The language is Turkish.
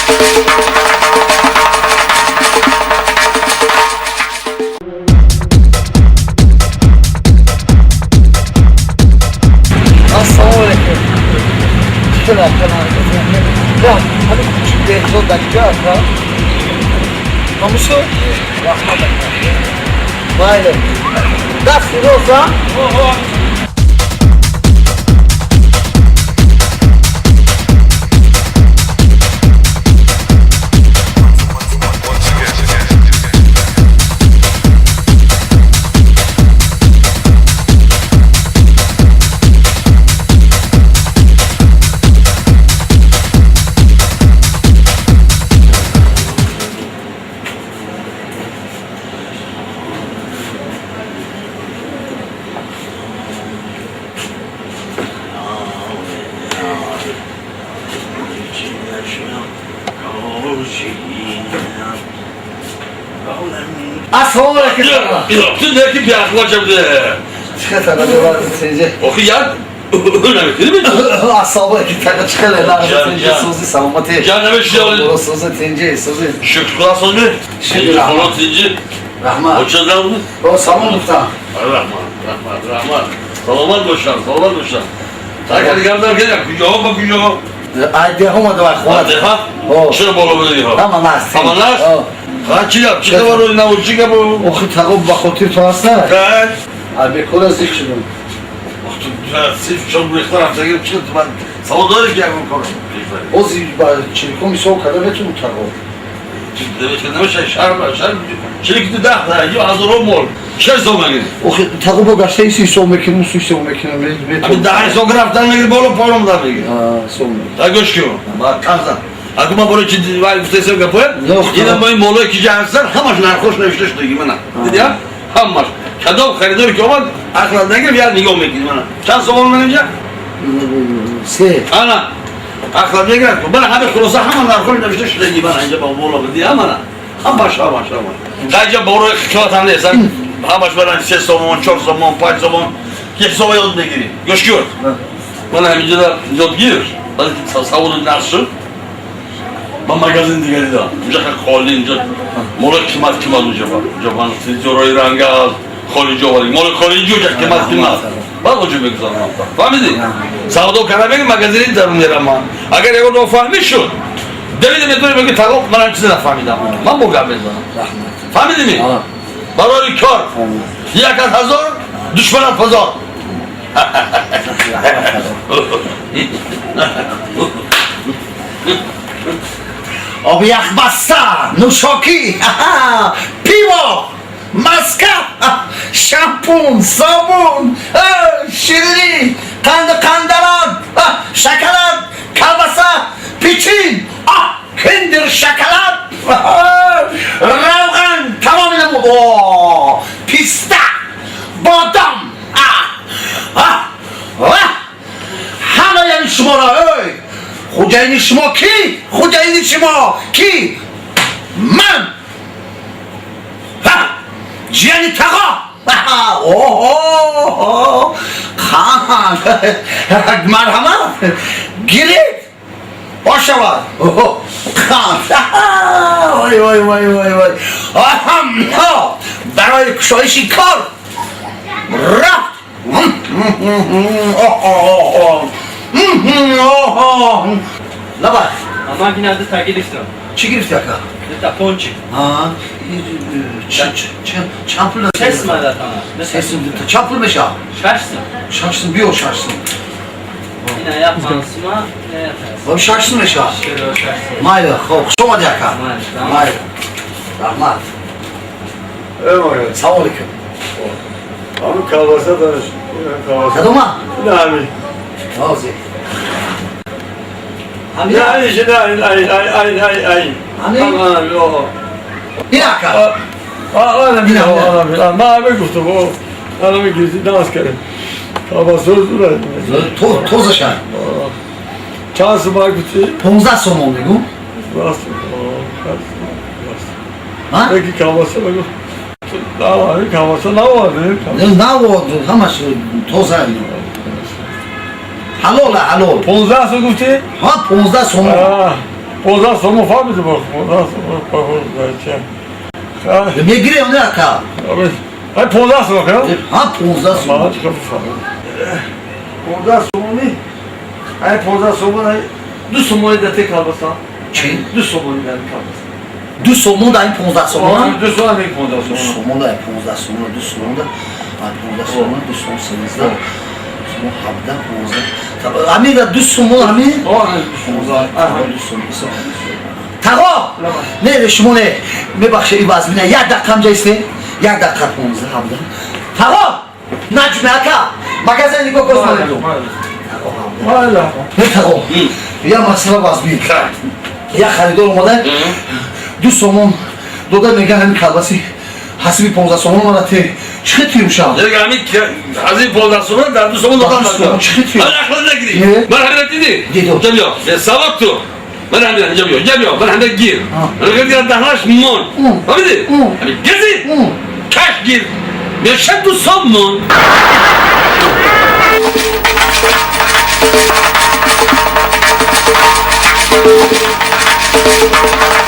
Hadi küçük bir son dakika arka. Kamusu? Yapmadık. Vay be. Nasıl olsa? Assalamu alaikum. Sen ne ki bir akıl açabilir? Çıkar tabii var sence. Oku ya. Öyle değil mi? Assalamu alaikum. Tabii çıkar la. Sence sözü savunmatı. Canım şey oluyor. O sözü sence sözü. Şükran sonu. Şükür Rahman sence. Rahman. O çözüm mü? O saman muhtar. Rahman. Salamat boşan. Takar gardan gel. Yok bak yok. Ay dehoma da var. Hadi ha. Şunu bolu böyle yok. Tamam nas. Tamam nas. Ha çıkar. Çıkar var oyuna o çıkar bu. O kitabı bak otur tuasna. Evet. Abi kola zikşim. Siz çok bir tarafta girip çıktı ben. Savunları ki yakın konu. O zibba çirkin bir soğuk kadar betu mutar o. Demek ki ne şey şarma. Çelikti da ya hazır olmuyor. Şey zaman gibi. O takı bu gazetesi şey son mekanı su işte o mekanı Abi daha sograftan ne gibi olup olmadan ne gibi. Son. Da göçüyor. Bak kansa. Aklıma böyle ciddi var üstesi kapı. Yine boyun bolu iki canslar hamaş narkoş ne işte gibi bana. Dedi ya. Hamaş. Kadov karidor ki olan aklına gelip ya ne görmek gibi bana. Şans olmayınca. Ana. Aklına gelip bana haber kurulsa hemen narkoş ne işte gibi bana. Önce bana bolu diye ama. Hamaş. Sadece boru kağıtan değilsen. Hamaş bana ses somon, çok somon, paç somon. Hepsi o yolunda giriyor. Göçüyor. Bana heminciler yol giriyor. Savunun nasıl? Ben magazin digeri de. Mücaka kolin, mola kimat mücaba. Mücaban siz orayı ranga kolin jovali. Mola kolin jovak kimat. Bak o cümle güzel anlattı. Fahmedin? Sağda o karabek magazinin tarım yer ama. Agar ego o fahmiş şu. Demedim etmeye belki takıp bana çizdi de fahmedi ama. Ben bu gabez bana. Fahmedin mi? Barori kör. Yakat hazır, düşmana pazar. Abi yakmazsa, nuşoki, pivo, maska, şampun, sabun, şirinlik, kandalan, şakalat, kalbasa, piçin, kendir şakalat, ravgan, tamamıyla bu, pista, badam, همه شما را خوجین شما کی من جیانی تقا خان مرحمت گیرید باشوار خان وای برای کشایشی کار رفت La bak. Ama genelde takip işte. Çekil taka. Ne ponçik. Çampırla. Ses mi da tamam. Sesim çampır meşa. Şaşsın. Şaşsın bir o şaşsın. Yine yapmazsın ama ne yaparsın? Abi şaşsın meşa. Şöyle o şaşsın. Mayla, şoma diyaka. Mayla. Rahmat. Evet. Sağ aleyküm. Abi kalbasa danış. Kadoma. Ne abi? Nazi. Ne abi işte ay. Hani? Aman o. Bir dakika. Ana bir o. Mavi kutu bu. Adamı girdi dans kere. Kalbasa sözdüler. Toz aşağı. Çansı marketi. Pomza son oldu bu. Rast. Ha? Peki kalbasa bak. Daha var, kalbasa ne vardı? Ne oldu? Ama şu toz aynı. Halol. Ponza su kutu. Ha pomza son oldu. Pozda somun falan mıydı bak? Pozda somun bakın belki. Ha, Ne giriyor ne aka? abi. Hay pozda somun ya. Ha pozda Bana somun. çıkıp falan. Pozda somun ne? Hay pozda somun hay. Düz somunu da tek kalbasa. Çin. Düz somunu da kalbasa. Du somun da pozda somun. Düz somun değil pozda Du somun. somun da pozda somun. Du somun da. Ha pozda somun. Du somun senizde. Somun habda pozda. Tabi ami da du somun ami. O ne düz somun? Du somun. Tago. Ne de şumu ne? Bir bak şey bazmine. Ya da kamca iste. Ya da kapımızı habda. Tago. Nacme aka. Magazin liko kozmalı. Valla. Ne tago? Ya masraf bazmi. Ya xaridor olmadan du somun doda megan hem kalbası hasibi pozda somun bana te çıkıtıyor şu an. Dedi ki Hamit hazır pozdasyonu da bu somun Bak, da somun çıkıtıyor. Ben aklına gireyim. Ne? Ben hareketli Dedi o. Geliyor. Sabahtu. Ben hemen geliyor. Ben hemen gir. Ha. Ben gir dahlaş mon. Hı. Hamidi. Hı. Hani gezi. Hı. Kaç gir. Bir şey du somun. Thank you.